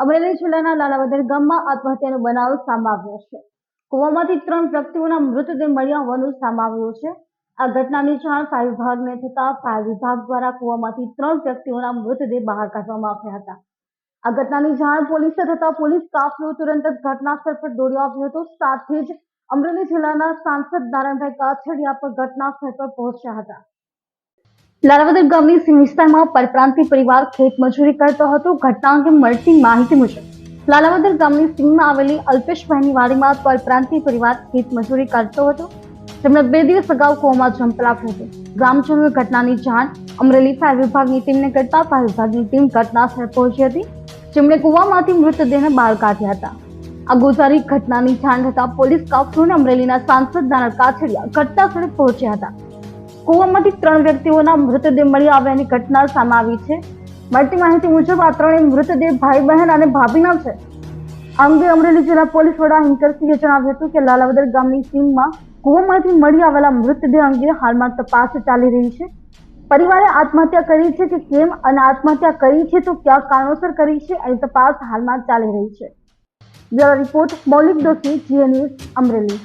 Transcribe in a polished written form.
અમરેલી જિલ્લાના લાલાવદર ગામમાં આત્મહત્યાનો બનાવ સામે આવ્યો છે. કૂવામાંથી 3 વ્યક્તિઓના મૃતદેહ મળ્યા હોવાનું સામે આવ્યું છે. આ ઘટનાની જાણ ફાયર વિભાગને થતા ફાયર વિભાગ દ્વારા કૂવામાંથી 3 વ્યક્તિઓના મૃતદેહ બહાર કાઢવામાં આવ્યા હતા. આ ઘટનાની જાણ પોલીસે થતા પોલીસ કાફલો તુરંત જ ઘટનાસ્થળ પર દોડી આવ્યો હતો. સાથે જ અમરેલી જિલ્લાના સાંસદ નારાયણભાઈ કાછડિયા પણ ઘટનાસ્થળ પર પહોંચ્યા હતા. લાલાવદર ગામની સિંહ વિસ્તારમાં પરપ્રાંતીય પરિવાર ખેત મજૂરી કરતો હતો. ઘટના અંગે મળતી માહિતી મુજબ લાલાવદર ગામની સીમમાં આવેલી અલ્પેશભાઈની વાડીમાં પરપ્રાંતીય પરિવાર ખેત મજૂરી કરતો હતો. જેમણે 2 દિવસ અગાઉ કૂવામાં જંપ લાવ્યો હતો. ગ્રામજનોએ ઘટનાની જાણ અમરેલી ફાયર વિભાગની ટીમને કરતા ફાયર વિભાગની ટીમ ઘટનાસ્થળે પહોંચી હતી, જેમણે કૂવામાંથી મૃતદેહને બહાર કાઢ્યા હતા. આ ગોઝારી ઘટનાની જાણ થતા પોલીસ કાફલો અને અમરેલીના સાંસદ નારાયણ કાછડિયા ઘટનાસ્થળે પહોંચ્યા હતા. કૂવામાંથી 3 વ્યક્તિઓના મૃતદેહ મળી આવ્યાની ઘટના સામે આવી છે. મળતી માહિતી મુજબ આ 3 મૃતદેહ ભાઈ બહેન અને ભાભીના છે. આ અંગે અમરેલી જિલ્લા પોલીસ વડા હિંકરસિંહે જણાવ્યું હતું કે લાલાવદર ગામની સીમમાં કૂવામાંથી મળી આવેલા મૃતદેહ અંગે હાલમાં તપાસ ચાલી રહી છે. પરિવારે આત્મહત્યા કરી છે કે કેમ અને આત્મહત્યા કરી છે તો કયા કારણોસર કરી છે એની તપાસ હાલમાં ચાલી રહી છે. બ્યુરો રિપોર્ટ મૌલિક દોશી, GA ન્યૂઝ, અમરેલી.